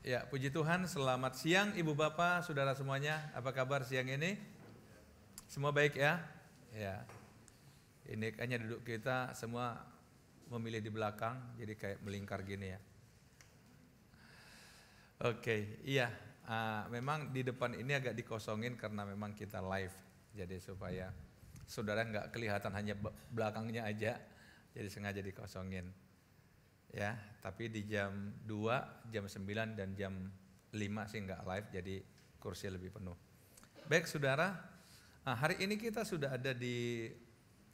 Ya, puji Tuhan, selamat siang Ibu Bapak, Saudara semuanya. Apa kabar siang ini? Semua baik ya? Ya. Ini kayaknya duduk kita semua memilih di belakang, jadi kayak melingkar gini ya. Oke, iya. Memang di depan ini agak dikosongin karena memang kita live. Jadi supaya saudara nggak kelihatan hanya belakangnya aja, jadi sengaja dikosongin. Ya, tapi di jam 2, jam 9 dan jam 5 sih nggak live, jadi kursi lebih penuh. Baik saudara, hari ini kita sudah ada di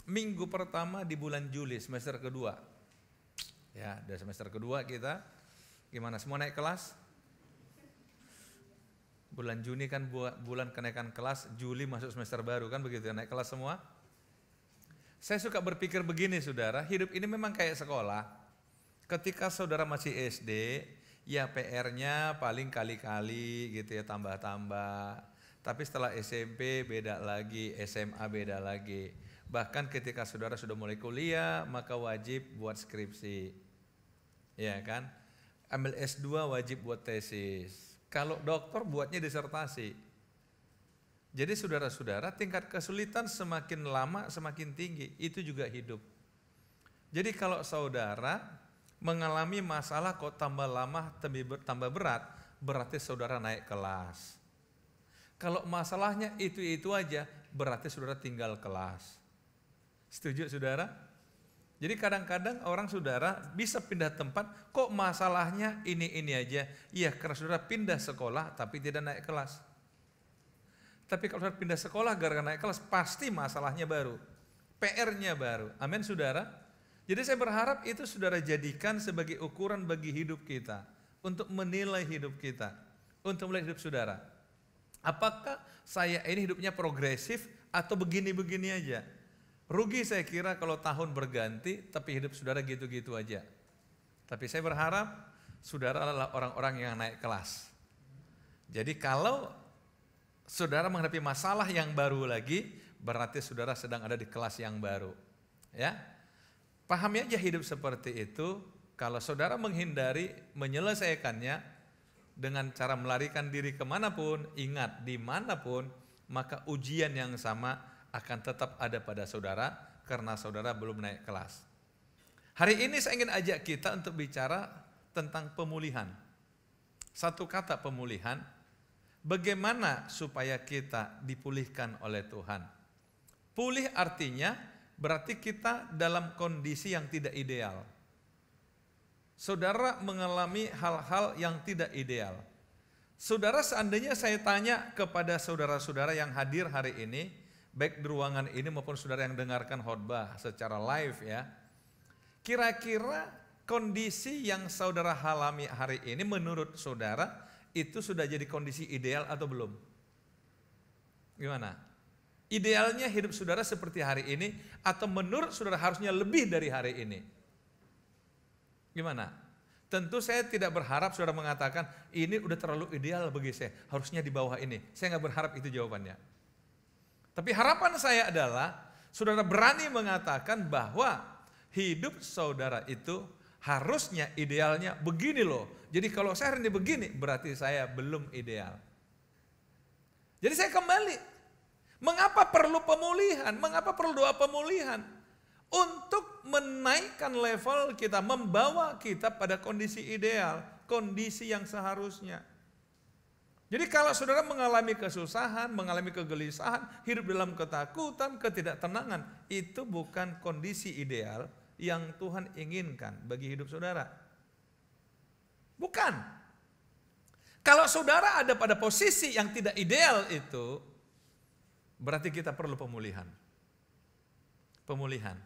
minggu pertama di bulan Juli, semester kedua. Ya, dari semester kedua kita, gimana semua naik kelas? Bulan Juni kan bulan kenaikan kelas, Juli masuk semester baru kan begitu ya, naik kelas semua. Saya suka berpikir begini saudara, hidup ini memang kayak sekolah. Ketika saudara masih SD, ya PR-nya paling kali-kali gitu ya, tambah-tambah. Tapi setelah SMP beda lagi, SMA beda lagi. Bahkan ketika saudara sudah mulai kuliah, maka wajib buat skripsi. Ya kan? Ambil S2 wajib buat tesis. Kalau dokter buatnya disertasi. Jadi saudara-saudara, tingkat kesulitan semakin lama semakin tinggi. Itu juga hidup. Jadi kalau saudara mengalami masalah kok tambah lama tambah berat, berarti saudara naik kelas. Kalau masalahnya itu aja, berarti saudara tinggal kelas. Setuju saudara? Jadi kadang-kadang orang saudara bisa pindah tempat, kok masalahnya ini aja. Iya, karena saudara pindah sekolah tapi tidak naik kelas. Tapi kalau saudara pindah sekolah gara-gara naik kelas, pasti masalahnya baru. PR-nya baru. Amin saudara? Jadi saya berharap itu saudara jadikan sebagai ukuran bagi hidup kita. Untuk menilai hidup kita. Untuk melihat hidup saudara. Apakah saya ini hidupnya progresif atau begini-begini aja? Rugi saya kira kalau tahun berganti tapi hidup saudara gitu-gitu aja. Tapi saya berharap saudara adalah orang-orang yang naik kelas. Jadi kalau saudara menghadapi masalah yang baru lagi, berarti saudara sedang ada di kelas yang baru. Ya. Pahami aja hidup seperti itu. Kalau saudara menghindari menyelesaikannya dengan cara melarikan diri kemanapun, ingat dimanapun, maka ujian yang sama akan tetap ada pada saudara karena saudara belum naik kelas. Hari ini saya ingin ajak kita untuk bicara tentang pemulihan. Satu kata pemulihan, bagaimana supaya kita dipulihkan oleh Tuhan. Pulih artinya berarti kita dalam kondisi yang tidak ideal. Saudara mengalami hal-hal yang tidak ideal. Saudara, seandainya saya tanya kepada saudara-saudara yang hadir hari ini, baik di ruangan ini maupun saudara yang dengarkan khotbah secara live ya, kira-kira kondisi yang saudara alami hari ini menurut saudara itu sudah jadi kondisi ideal atau belum? Gimana? Idealnya hidup saudara seperti hari ini atau menurut saudara harusnya lebih dari hari ini? Gimana? Tentu saya tidak berharap saudara mengatakan ini udah terlalu ideal bagi saya, harusnya di bawah ini. Saya nggak berharap itu jawabannya. Tapi harapan saya adalah saudara berani mengatakan bahwa hidup saudara itu harusnya idealnya begini loh. Jadi kalau saya hari ini begini berarti saya belum ideal. Jadi saya kembali. Mengapa perlu pemulihan? Mengapa perlu doa pemulihan? Untuk menaikkan level kita, membawa kita pada kondisi ideal, kondisi yang seharusnya. Jadi kalau saudara mengalami kesusahan, mengalami kegelisahan, hidup dalam ketakutan, ketidaktenangan, itu bukan kondisi ideal yang Tuhan inginkan bagi hidup saudara. Bukan. Kalau saudara ada pada posisi yang tidak ideal itu, berarti kita perlu pemulihan. Pemulihan.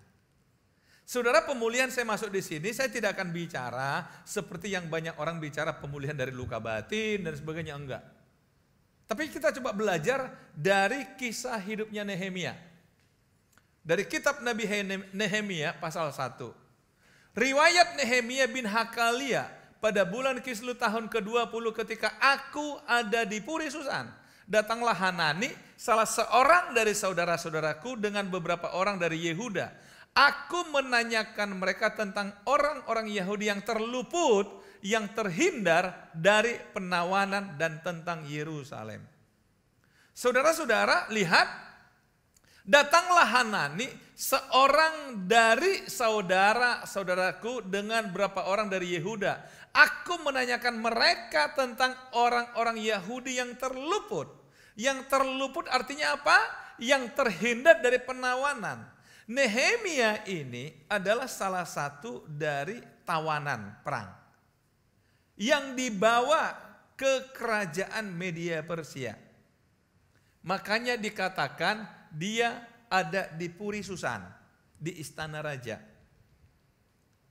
Saudara, pemulihan saya masuk di sini, saya tidak akan bicara seperti yang banyak orang bicara pemulihan dari luka batin dan sebagainya, enggak. Tapi kita coba belajar dari kisah hidupnya Nehemia. Dari kitab Nabi Nehemia pasal 1. Riwayat Nehemia bin Hakalia pada bulan Kislev tahun ke-20 ketika aku ada di Puri Susan. Datanglah Hanani, salah seorang dari saudara-saudaraku dengan beberapa orang dari Yehuda. Aku menanyakan mereka tentang orang-orang Yahudi yang terluput, yang terhindar dari penawanan dan tentang Yerusalem. Saudara-saudara, lihat, datanglah Hanani, seorang dari saudara-saudaraku dengan beberapa orang dari Yehuda. Aku menanyakan mereka tentang orang-orang Yahudi yang terluput. Yang terluput artinya apa? Yang terhindar dari penawanan. Nehemia ini adalah salah satu dari tawanan perang yang dibawa ke kerajaan Media Persia. Makanya dikatakan dia ada di Puri Susan, di istana raja,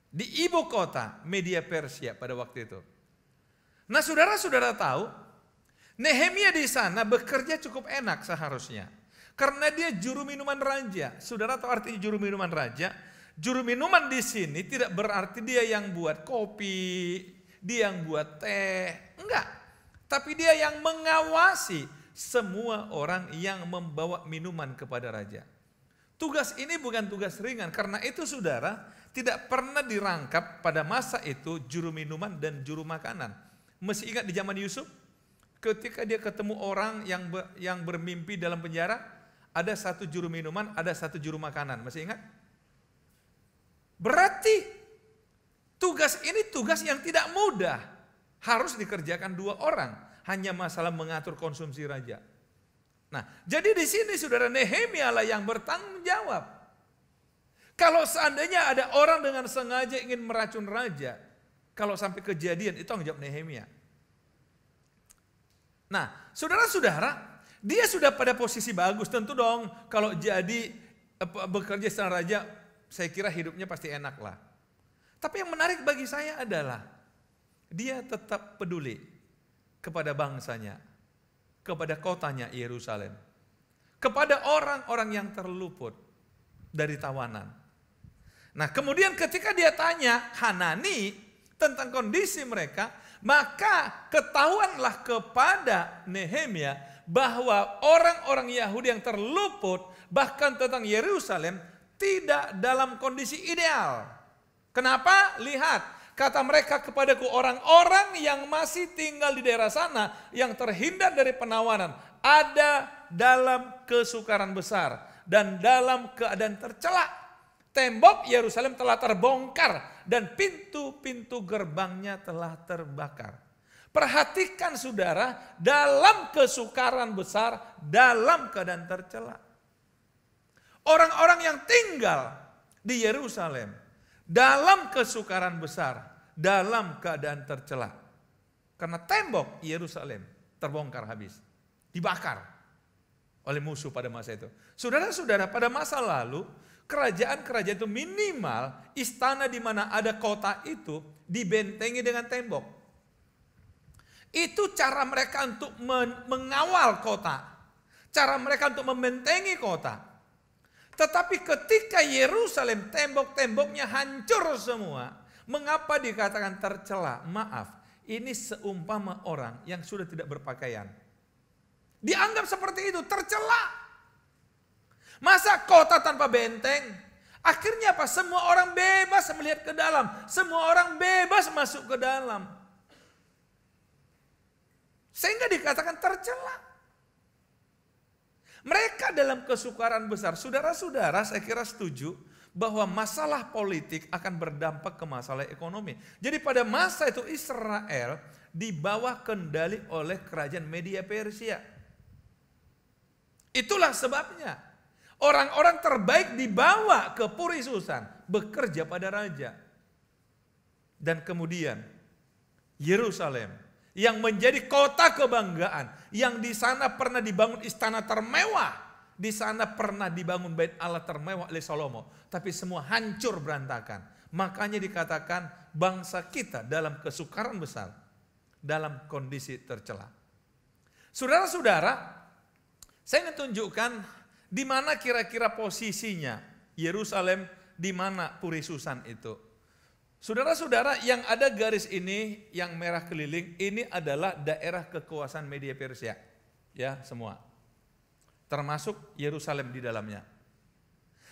di ibu kota Media Persia pada waktu itu. Nah, saudara-saudara tahu, Nehemia di sana bekerja cukup enak seharusnya. Karena dia juru minuman raja. Saudara tahu artinya juru minuman raja? Juru minuman di sini tidak berarti dia yang buat kopi, dia yang buat teh. Enggak. Tapi dia yang mengawasi semua orang yang membawa minuman kepada raja. Tugas ini bukan tugas ringan. Karena itu saudara, tidak pernah dirangkap pada masa itu juru minuman dan juru makanan. Masih ingat di zaman Yusuf? Ketika dia ketemu orang yang bermimpi dalam penjara, ada satu juru minuman, ada satu juru makanan. Masih ingat? Berarti tugas ini tugas yang tidak mudah. Harus dikerjakan dua orang. Hanya masalah mengatur konsumsi raja. Nah, jadi di sini saudara, Nehemia lah yang bertanggung jawab. Kalau seandainya ada orang dengan sengaja ingin meracun raja, kalau sampai kejadian itu tanggung jawab Nehemia. Nah, saudara-saudara, dia sudah pada posisi bagus, tentu dong kalau jadi bekerja secara raja, saya kira hidupnya pasti enak lah. Tapi yang menarik bagi saya adalah dia tetap peduli kepada bangsanya, kepada kotanya Yerusalem, kepada orang-orang yang terluput dari tawanan. Nah, kemudian ketika dia tanya Hanani tentang kondisi mereka, maka ketahuanlah kepada Nehemia bahwa orang-orang Yahudi yang terluput bahkan tentang Yerusalem tidak dalam kondisi ideal. Kenapa? Lihat, kata mereka kepadaku, orang-orang yang masih tinggal di daerah sana yang terhindar dari penawanan ada dalam kesukaran besar dan dalam keadaan tercela. Tembok Yerusalem telah terbongkar dan pintu-pintu gerbangnya telah terbakar. Perhatikan saudara, dalam kesukaran besar, dalam keadaan tercela. Orang-orang yang tinggal di Yerusalem, dalam kesukaran besar, dalam keadaan tercela. Karena tembok Yerusalem terbongkar habis, dibakar oleh musuh pada masa itu. Saudara-saudara, pada masa lalu, kerajaan-kerajaan itu minimal istana di mana ada kota itu dibentengi dengan tembok. Itu cara mereka untuk mengawal kota. Cara mereka untuk membentengi kota. Tetapi ketika Yerusalem tembok-temboknya hancur semua. Mengapa dikatakan tercela? Maaf, ini seumpama orang yang sudah tidak berpakaian. Dianggap seperti itu, tercela. Masa kota tanpa benteng? Akhirnya apa? Semua orang bebas melihat ke dalam. Semua orang bebas masuk ke dalam. Sehingga dikatakan tercela. Mereka dalam kesukaran besar. Saudara-saudara, saya kira setuju bahwa masalah politik akan berdampak ke masalah ekonomi. Jadi pada masa itu Israel di bawah kendali oleh kerajaan Media Persia. Itulah sebabnya orang-orang terbaik dibawa ke Puri Susan bekerja pada raja. Dan kemudian Yerusalem yang menjadi kota kebanggaan, yang di sana pernah dibangun istana termewah, di sana pernah dibangun bait Allah termewah oleh Salomo, tapi semua hancur berantakan. Makanya dikatakan bangsa kita dalam kesukaran besar, dalam kondisi tercela. Saudara-saudara, saya ingin tunjukkan di mana kira-kira posisinya Yerusalem, di mana Puri Susan itu. Saudara-saudara, yang ada garis ini yang merah keliling, ini adalah daerah kekuasaan Media Persia. Ya, semua. Termasuk Yerusalem di dalamnya.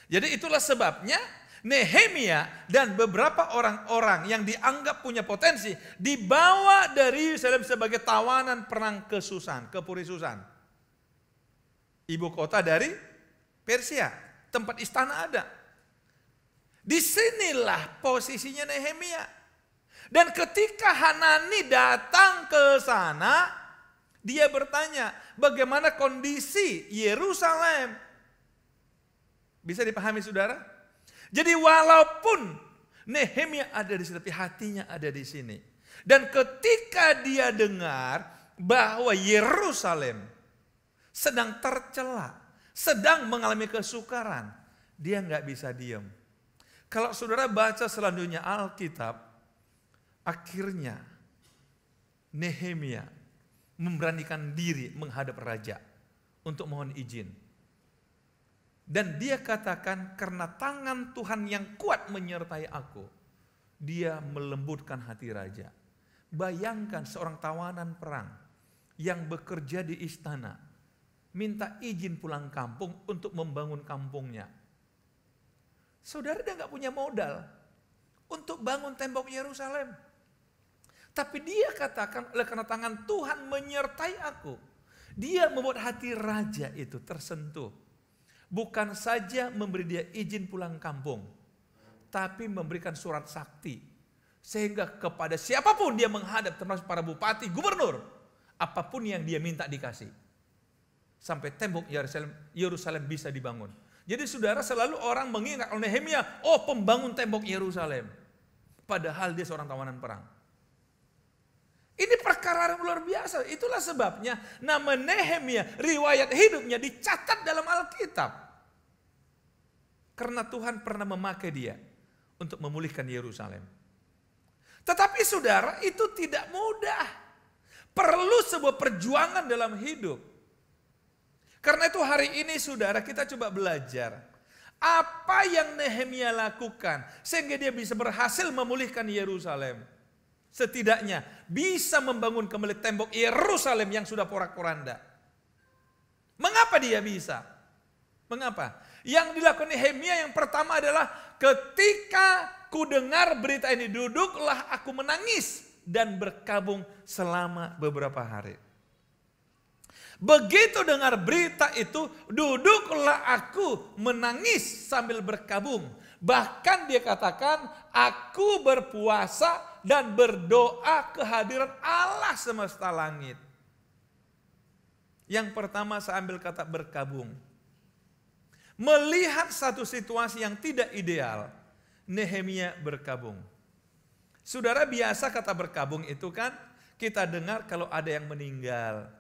Jadi itulah sebabnya Nehemia dan beberapa orang-orang yang dianggap punya potensi dibawa dari Yerusalem sebagai tawanan perang ke Susan, ke Puri Susan. Ibu kota dari Persia, tempat istana ada. Disinilah posisinya Nehemia. Dan ketika Hanani datang ke sana, dia bertanya, bagaimana kondisi Yerusalem? Bisa dipahami saudara? Jadi walaupun Nehemia ada di sini, tapi hatinya ada di sini. Dan ketika dia dengar bahwa Yerusalem sedang tercela, sedang mengalami kesukaran, dia nggak bisa diam. Kalau saudara baca selanjutnya Alkitab, akhirnya Nehemia memberanikan diri menghadap raja untuk mohon izin. Dan dia katakan, karena tangan Tuhan yang kuat menyertai aku, dia melembutkan hati raja. Bayangkan seorang tawanan perang yang bekerja di istana, minta izin pulang kampung untuk membangun kampungnya. Saudara, dia nggak punya modal untuk bangun tembok Yerusalem. Tapi dia katakan, oleh karena tangan Tuhan menyertai aku, dia membuat hati raja itu tersentuh. Bukan saja memberi dia izin pulang kampung, tapi memberikan surat sakti. Sehingga kepada siapapun dia menghadap, termasuk para bupati, gubernur, apapun yang dia minta dikasih. Sampai tembok Yerusalem bisa dibangun. Jadi saudara, selalu orang mengingat Nehemia, oh pembangun tembok Yerusalem. Padahal dia seorang tawanan perang. Ini perkara yang luar biasa. Itulah sebabnya nama Nehemia, riwayat hidupnya dicatat dalam Alkitab. Karena Tuhan pernah memakai dia untuk memulihkan Yerusalem. Tetapi saudara, itu tidak mudah. Perlu sebuah perjuangan dalam hidup. Karena itu hari ini saudara, kita coba belajar. Apa yang Nehemia lakukan sehingga dia bisa berhasil memulihkan Yerusalem. Setidaknya bisa membangun kembali tembok Yerusalem yang sudah porak-poranda. Mengapa dia bisa? Mengapa? Yang dilakukan Nehemia yang pertama adalah ketika ku dengar berita ini, duduklah aku menangis dan berkabung selama beberapa hari. Begitu dengar berita itu, duduklah aku menangis sambil berkabung. Bahkan dia katakan, aku berpuasa dan berdoa kehadiran Allah semesta langit. Yang pertama saya ambil kata berkabung. Melihat satu situasi yang tidak ideal, Nehemia berkabung. Saudara, biasa kata berkabung itu kan kita dengar kalau ada yang meninggal.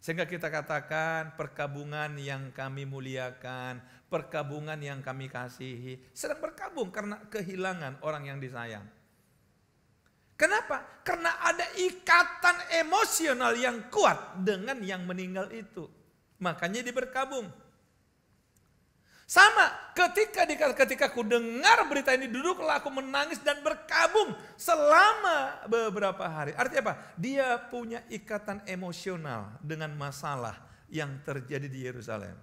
Sehingga kita katakan perkabungan yang kami muliakan, perkabungan yang kami kasihi, sedang berkabung karena kehilangan orang yang disayang. Kenapa? Karena ada ikatan emosional yang kuat dengan yang meninggal itu. Makanya dia berkabung. Sama ketika ku dengar berita ini, duduklah aku menangis dan berkabung selama beberapa hari. Artinya apa? Dia punya ikatan emosional dengan masalah yang terjadi di Yerusalem.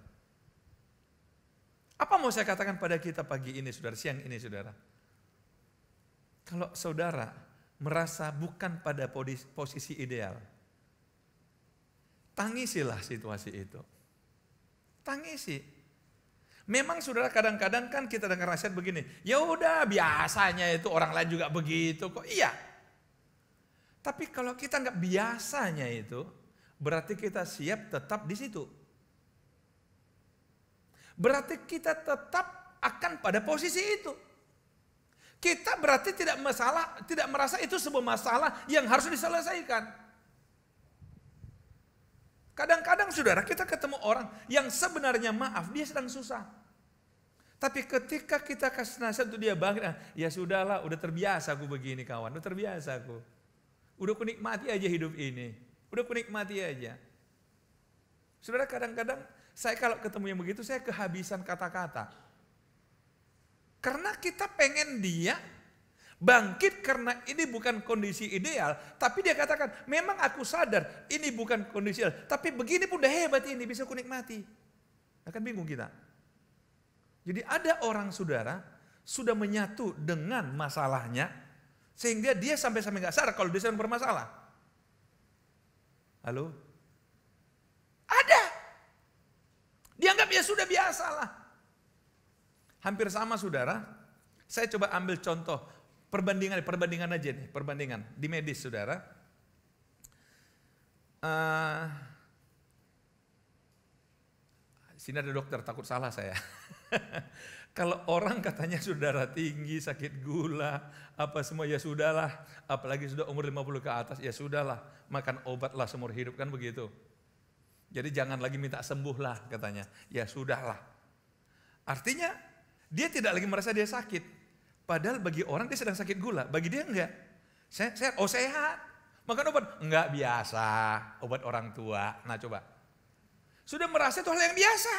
Apa mau saya katakan pada kita pagi ini saudara, siang ini saudara? Kalau saudara merasa bukan pada posisi ideal, tangisilah situasi itu. Tangisi. Memang saudara kadang-kadang kan kita dengar nasihat begini, ya udah biasanya itu orang lain juga begitu kok. Iya. Tapi kalau kita nggak biasanya itu, berarti kita siap tetap di situ. Berarti kita tetap akan pada posisi itu. Kita berarti tidak merasa itu sebuah masalah yang harus diselesaikan. Kadang-kadang saudara kita ketemu orang yang sebenarnya maaf, dia sedang susah. Tapi ketika kita kasih nasihat untuk dia bangkit, ya sudahlah, udah terbiasa aku begini kawan, udah terbiasa aku. Udah ku nikmati aja hidup ini, udah ku nikmati aja. Saudara, kadang-kadang saya kalau ketemu yang begitu, saya kehabisan kata-kata. Karena kita pengen dia bangkit karena ini bukan kondisi ideal. Tapi dia katakan, memang aku sadar ini bukan kondisi ideal. Tapi begini pun udah hebat ini, bisa ku nikmati. Akan bingung kita. Jadi ada orang saudara, sudah menyatu dengan masalahnya, sehingga dia sampai-sampai nggak sadar kalau dia sedang bermasalah. Halo? Ada. Dianggap ya sudah biasalah. Hampir sama saudara. Saya coba ambil contoh perbandingan aja nih, perbandingan di medis saudara. Sini ada dokter, takut salah saya. Kalau orang katanya saudara tinggi, sakit gula, apa semua ya sudahlah. Apalagi sudah umur 50 ke atas, ya sudahlah. Makan obatlah seumur hidup, kan begitu. Jadi jangan lagi minta sembuh lah katanya. Ya sudahlah. Artinya dia tidak lagi merasa dia sakit. Padahal bagi orang dia sedang sakit gula. Bagi dia enggak. Sehat, oh sehat. Makan obat? Enggak, biasa. Obat orang tua. Nah coba. Sudah merasa itu hal yang biasa.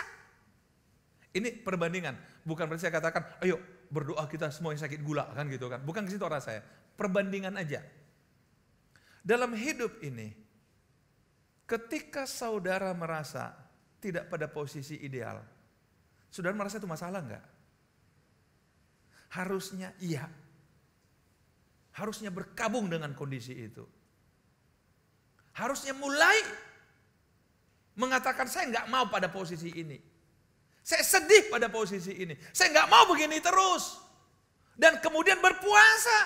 Ini perbandingan. Bukan berarti saya katakan, ayo berdoa kita semua yang sakit gula. Kan gitu kan. Bukan ke situ arah saya. Perbandingan aja. Dalam hidup ini, ketika saudara merasa tidak pada posisi ideal, saudara merasa itu masalah enggak? Harusnya iya. Harusnya berkabung dengan kondisi itu. Harusnya mulai mengatakan saya enggak mau pada posisi ini. Saya sedih pada posisi ini. Saya enggak mau begini terus. Dan kemudian berpuasa.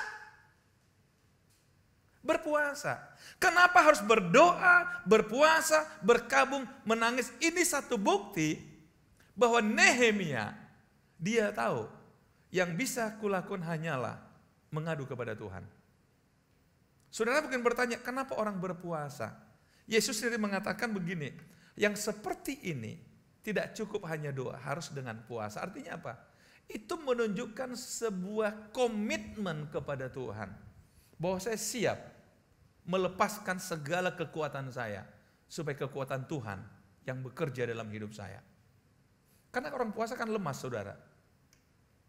Berpuasa. Kenapa harus berdoa, berpuasa, berkabung, menangis? Ini satu bukti bahwa Nehemia, dia tahu yang bisa kulakukan hanyalah mengadu kepada Tuhan. Saudara mungkin bertanya, kenapa orang berpuasa? Yesus sendiri mengatakan begini, yang seperti ini tidak cukup hanya doa, harus dengan puasa. Artinya apa? Itu menunjukkan sebuah komitmen kepada Tuhan. Bahwa saya siap melepaskan segala kekuatan saya supaya kekuatan Tuhan yang bekerja dalam hidup saya. Karena orang puasa kan lemas saudara.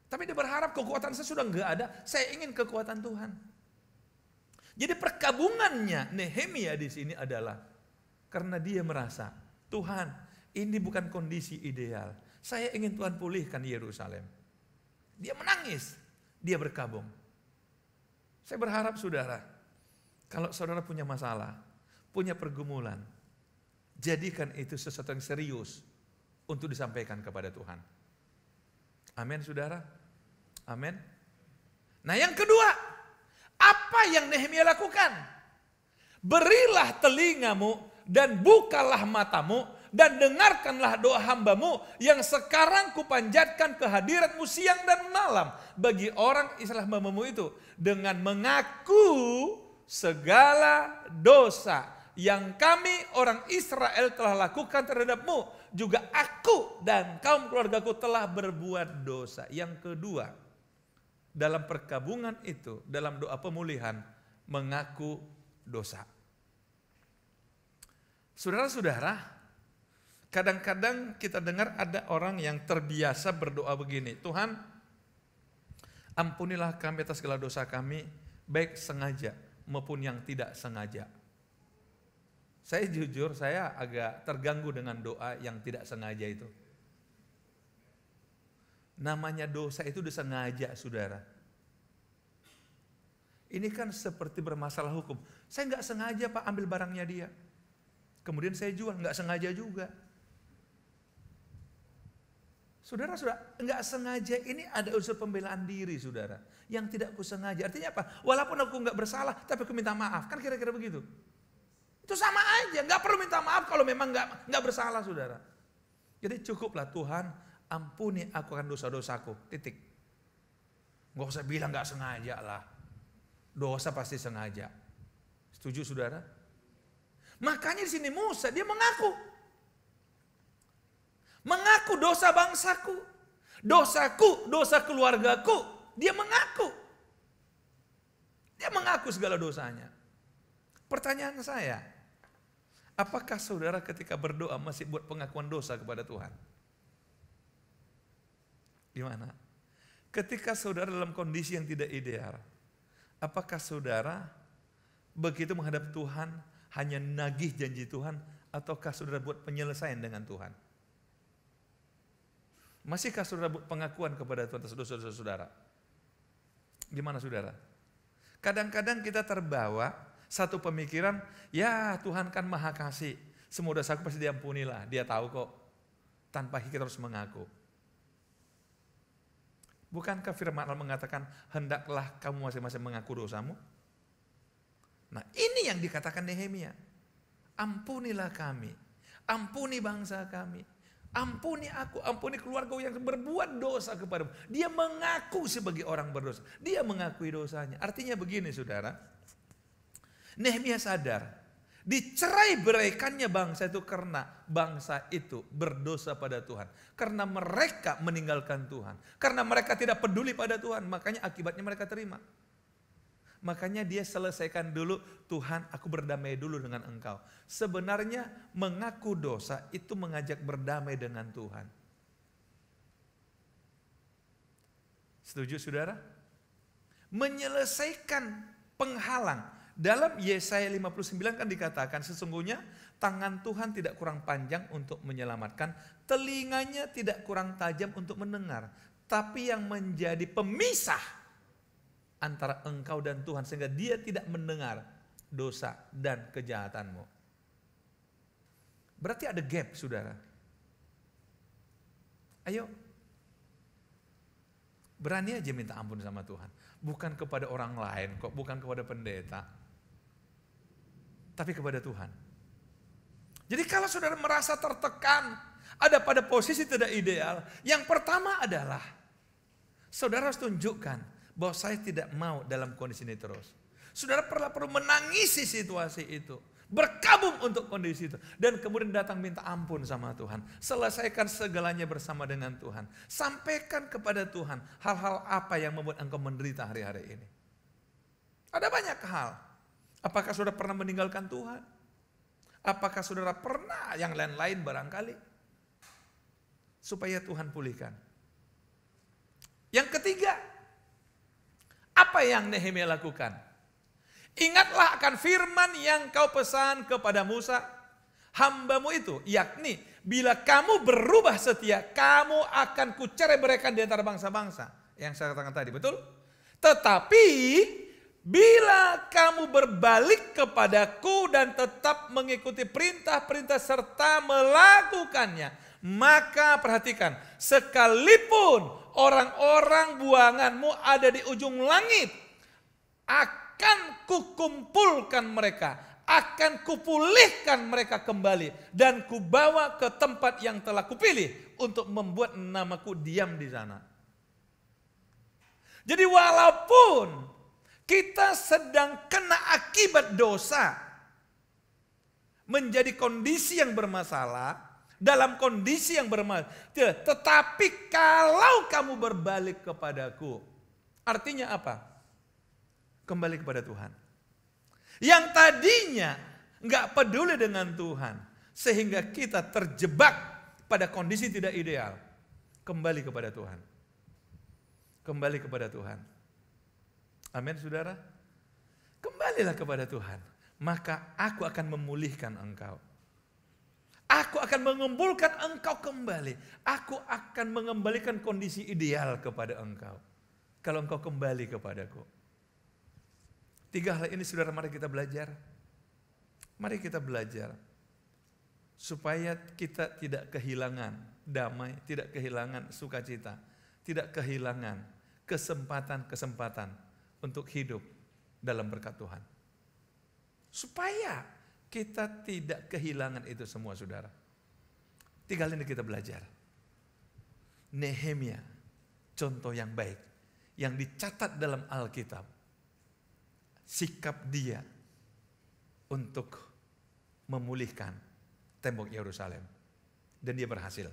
Tapi dia berharap kekuatan saya sudah enggak ada, saya ingin kekuatan Tuhan. Jadi perkabungannya Nehemia di sini adalah karena dia merasa, Tuhan, ini bukan kondisi ideal. Saya ingin Tuhan pulihkan Yerusalem. Dia menangis, dia berkabung. Saya berharap saudara, kalau saudara punya masalah, punya pergumulan, jadikan itu sesuatu yang serius untuk disampaikan kepada Tuhan. Amin saudara? Amin. Nah yang kedua, apa yang Nehemia lakukan? Berilah telingamu dan bukalah matamu dan dengarkanlah doa hambamu yang sekarang kupanjatkan kehadiratmu siang dan malam bagi orang Israel hambamu itu dengan mengaku segala dosa yang kami orang Israel telah lakukan terhadapmu, juga aku dan kaum keluargaku telah berbuat dosa. Yang kedua, dalam perkabungan itu, dalam doa pemulihan, mengaku dosa. Saudara-saudara, kadang-kadang kita dengar ada orang yang terbiasa berdoa begini, Tuhan, ampunilah kami atas segala dosa kami, baik sengaja maupun yang tidak sengaja. Saya jujur, saya agak terganggu dengan doa yang tidak sengaja itu. Namanya dosa itu disengaja, saudara. Ini kan seperti bermasalah hukum. Saya nggak sengaja Pak ambil barangnya dia. Kemudian saya jual, nggak sengaja juga. Saudara, nggak sengaja ini ada unsur pembelaan diri, saudara. Yang tidak kusengaja. Artinya apa? Walaupun aku nggak bersalah, tapi aku minta maaf. Kan kira-kira begitu. Itu sama aja. Nggak perlu minta maaf kalau memang nggak bersalah, saudara. Jadi cukuplah Tuhan, ampuni aku akan dosa-dosaku. Titik. Nggak usah bilang nggak sengaja lah. Dosa pasti sengaja. Setuju, saudara? Makanya di sini Musa dia mengaku. Mengaku dosa bangsaku, dosaku, dosa keluargaku. Dia mengaku. Dia mengaku segala dosanya. Pertanyaan saya, apakah saudara ketika berdoa masih buat pengakuan dosa kepada Tuhan? Gimana? Ketika saudara dalam kondisi yang tidak ideal, apakah saudara begitu menghadap Tuhan hanya nagih janji Tuhan, ataukah saudara buat penyelesaian dengan Tuhan? Masihkah saudara buat pengakuan kepada Tuhan atas dosa-dosa saudara? Gimana saudara? Kadang-kadang kita terbawa satu pemikiran, ya Tuhan kan maha kasih, semua dosaku pasti diampunilah, dia tahu kok, tanpa kita harus mengaku. Bukankah firman Allah mengatakan, hendaklah kamu masing-masing mengaku dosamu? Nah ini yang dikatakan Nehemia, ampunilah kami, ampuni bangsa kami, ampuni aku, ampuni keluarga yang berbuat dosa kepadamu. Dia mengaku sebagai orang berdosa, dia mengakui dosanya. Artinya begini saudara, Nehemia sadar, dicerai beraikannya bangsa itu karena bangsa itu berdosa pada Tuhan. Karena mereka meninggalkan Tuhan, karena mereka tidak peduli pada Tuhan, makanya akibatnya mereka terima. Makanya dia selesaikan dulu, Tuhan aku berdamai dulu dengan engkau. Sebenarnya mengaku dosa itu mengajak berdamai dengan Tuhan. Setuju saudara? Menyelesaikan penghalang. Dalam Yesaya 59 kan dikatakan sesungguhnya tangan Tuhan tidak kurang panjang untuk menyelamatkan, telinganya tidak kurang tajam untuk mendengar. Tapi yang menjadi pemisah antara engkau dan Tuhan sehingga dia tidak mendengar dosa dan kejahatanmu. Berarti ada gap saudara. Ayo, berani aja minta ampun sama Tuhan. Bukan kepada orang lain kok, bukan kepada pendeta, tapi kepada Tuhan. Jadi kalau saudara merasa tertekan, ada pada posisi tidak ideal, yang pertama adalah saudara harus tunjukkan bahwa saya tidak mau dalam kondisi ini terus. Saudara perlu menangisi situasi itu, berkabung untuk kondisi itu, dan kemudian datang minta ampun sama Tuhan. Selesaikan segalanya bersama dengan Tuhan. Sampaikan kepada Tuhan hal-hal apa yang membuat engkau menderita hari-hari ini. Ada banyak hal. Apakah saudara pernah meninggalkan Tuhan? Apakah saudara pernah yang lain-lain barangkali? Supaya Tuhan pulihkan. Yang ketiga, apa yang Nehemia lakukan? Ingatlah akan firman yang kau pesan kepada Musa, hambamu itu, yakni bila kamu berubah setia, kamu akan kucerai beraikan di antara bangsa-bangsa. Yang saya katakan tadi, betul? Tetapi bila kamu berbalik kepadaku dan tetap mengikuti perintah-perintah serta melakukannya, maka perhatikan, sekalipun orang-orang buanganmu ada di ujung langit, akan kukumpulkan mereka, akan kupulihkan mereka kembali, dan kubawa ke tempat yang telah kupilih untuk membuat namaku diam di sana. Jadi walaupun kita sedang kena akibat dosa, menjadi kondisi yang bermasalah, dalam kondisi yang bermasalah, tetapi kalau kamu berbalik kepadaku, artinya apa? Kembali kepada Tuhan. Yang tadinya nggak peduli dengan Tuhan, sehingga kita terjebak pada kondisi tidak ideal, kembali kepada Tuhan. Kembali kepada Tuhan. Amin saudara. Kembalilah kepada Tuhan, maka aku akan memulihkan engkau. Aku akan mengumpulkan engkau kembali. Aku akan mengembalikan kondisi ideal kepada engkau. Kalau engkau kembali kepadaku. 3 hal ini saudara, mari kita belajar. Mari kita belajar. Supaya kita tidak kehilangan damai, tidak kehilangan sukacita, tidak kehilangan kesempatan-kesempatan untuk hidup dalam berkat Tuhan. Supaya kita tidak kehilangan itu semua saudara. 3 hal ini kita belajar. Nehemia, contoh yang baik, yang dicatat dalam Alkitab. Sikap dia untuk memulihkan tembok Yerusalem. Dan dia berhasil.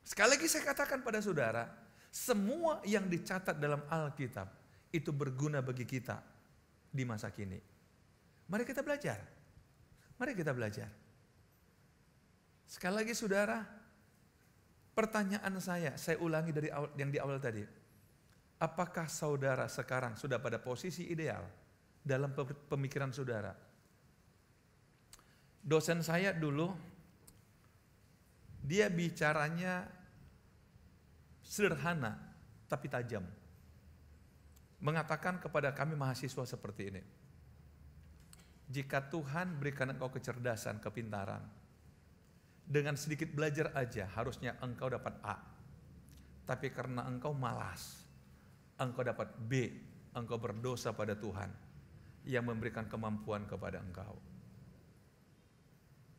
Sekali lagi saya katakan pada saudara, semua yang dicatat dalam Alkitab itu berguna bagi kita di masa kini. Mari kita belajar. Mari kita belajar. Sekali lagi saudara, pertanyaan saya ulangi dari yang di awal tadi. Apakah saudara sekarang sudah pada posisi ideal dalam pemikiran saudara? Dosen saya dulu, dia bicaranya sederhana tapi tajam. mengatakan kepada kami mahasiswa seperti ini. Jika Tuhan berikan engkau kecerdasan, kepintaran, dengan sedikit belajar aja harusnya engkau dapat A. Tapi karena engkau malas, engkau dapat B, engkau berdosa pada Tuhan yang memberikan kemampuan kepada engkau.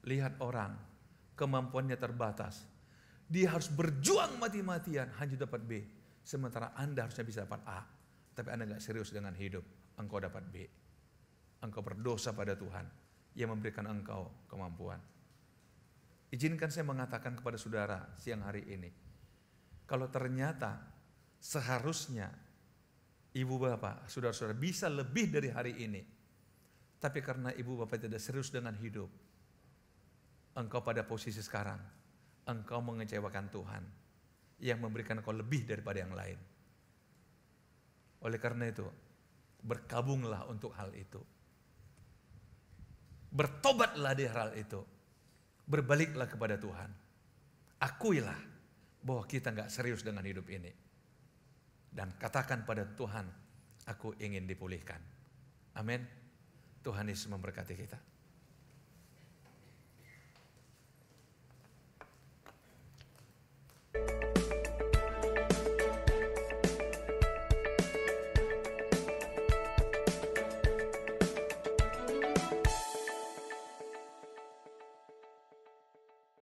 Lihat orang, kemampuannya terbatas. Dia harus berjuang mati-matian hanya dapat B. Sementara Anda harusnya bisa dapat A. Tapi Anda gak serius dengan hidup, engkau dapat B. Engkau berdosa pada Tuhan yang memberikan engkau kemampuan. Izinkan saya mengatakan kepada saudara siang hari ini, kalau ternyata seharusnya ibu bapak, saudara-saudara bisa lebih dari hari ini, tapi karena ibu bapak tidak serius dengan hidup, engkau pada posisi sekarang, engkau mengecewakan Tuhan yang memberikan engkau lebih daripada yang lain. Oleh karena itu, berkabunglah untuk hal itu. Bertobatlah di hal itu. Berbaliklah kepada Tuhan. Akuilah bahwa kita gak serius dengan hidup ini. Dan katakan pada Tuhan, aku ingin dipulihkan. Amin. Tuhan Yesus memberkati kita.